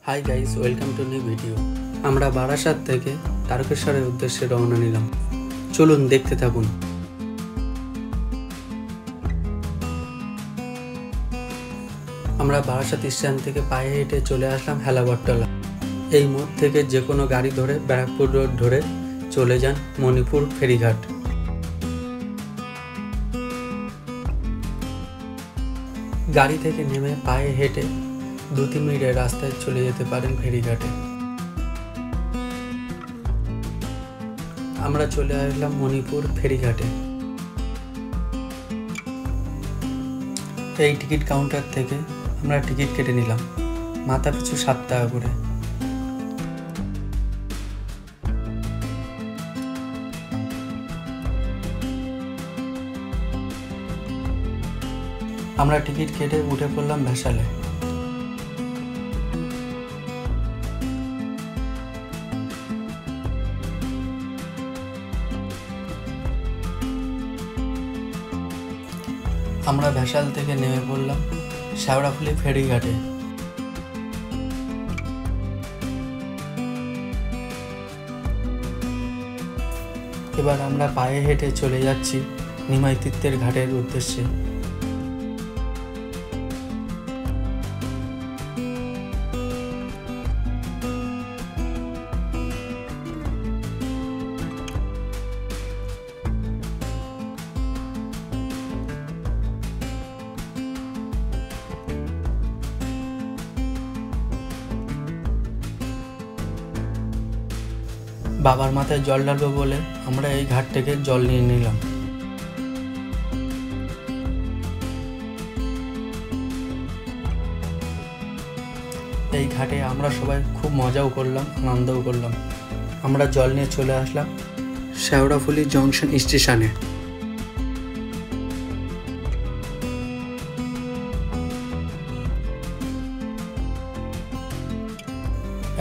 Hi guys, welcome to new video. আমরা বারাসাত থেকে তারকেশ্বরের উদ্দেশ্যে রওনা নিলাম। চলুন দেখতে থাকুন। আমরা বারাসাত স্ট্যান্ড থেকে পায়ে হেঁটে চলে আসলাম হেলাবরতলা। এই মোড় থেকে যে কোনো গাড়ি ধরে ব্যারাকপুর রোড ধরে চলে যান মণিপুর ফেরিঘাট। গাড়ি থেকে নেমে পায়ে হেঁটে 2-3 মিনিটের রাস্তায় চলে যেতে পারেন ফেরিঘাটে। আমরা চলে আসলাম মণিপুর ফেরিঘাটে। এই টিকিট কাউন্টার থেকে আমরা টিকিট কেটে নিলাম, মাথা পিছু 7 টাকা করে। আমরা টিকিট কেটে উঠে পড়লাম ভ্যাসালে। আমরা ভ্যাসাল থেকে নেমে পড়লাম শেওড়াফুলি ফেরিঘাটে। এবার আমরা পায়ে হেঁটে চলে যাচ্ছি নিমাই তীর্থের ঘাটের উদ্দেশ্যে। বাবার মাথায় জল ঢালবো বলে আমরা এই ঘাট থেকে জল নিয়ে নিলাম। এই ঘাটে আমরা সবাই খুব মজাও করলাম, আনন্দও করলাম। আমরা জল নিয়ে চলে আসলাম শেওড়াফুলি জংশন স্টেশনে।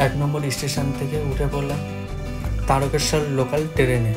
1 নম্বর স্টেশন থেকে উঠে পড়লাম তারকেশ্বর লোকাল ট্রেনে।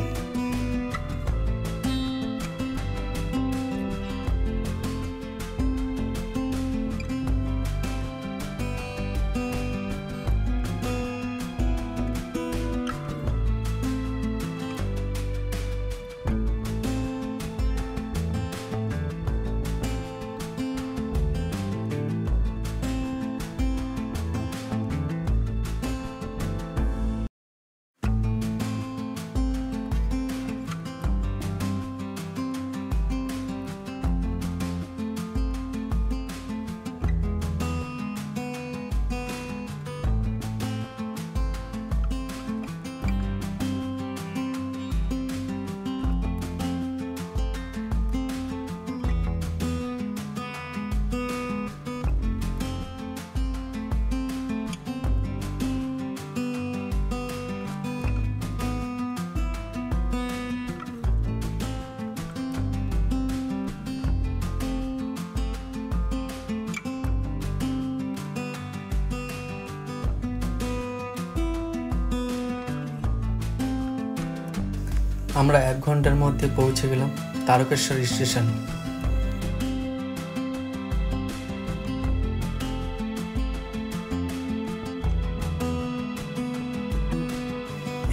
আমরা 1 ঘন্টার মধ্যে পৌঁছে গেলাম তারকেশ্বর স্টেশন।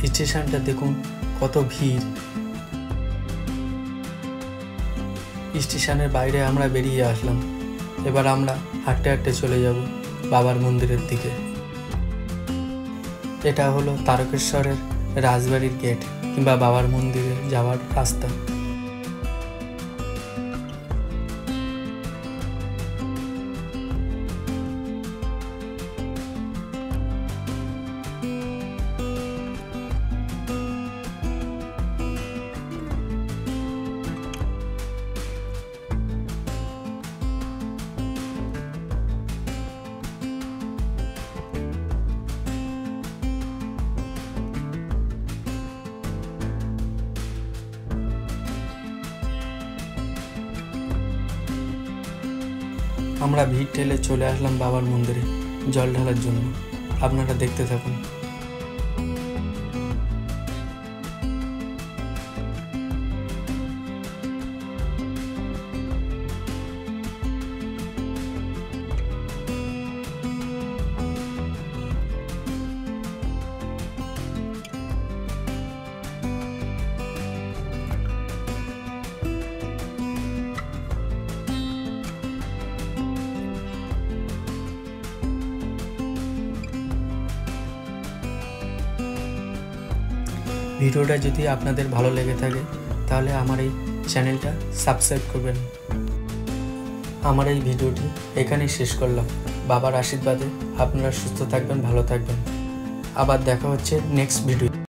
স্টেশনটা দেখুন কত ভিড়। স্টেশনের বাইরে আমরা বেরিয়ে আসলাম। এবার আমরা হাঁটতে হাঁটতে চলে যাব বাবার মন্দিরের দিকে। এটা হলো তারকেশ্বরের রাজবাড়ির গেট কিংবা বাবার মন্দিরে যাওয়ার রাস্তা। আমরা ভিড় ঠেলে চলে আসলাম বাবার মন্দিরে জল ঢালার জন্য। আপনারা দেখতে থাকুন। ভিডিওটা যদি আপনাদের ভালো লেগে থাকে তাহলে আমার এই চ্যানেলটা সাবস্ক্রাইব করবেন। আমার এই ভিডিওটি এখানেই শেষ করলাম। বাবার আশীর্বাদে আপনারা সুস্থ থাকবেন, ভালো থাকবেন। আবার দেখা হচ্ছে নেক্সট ভিডিও।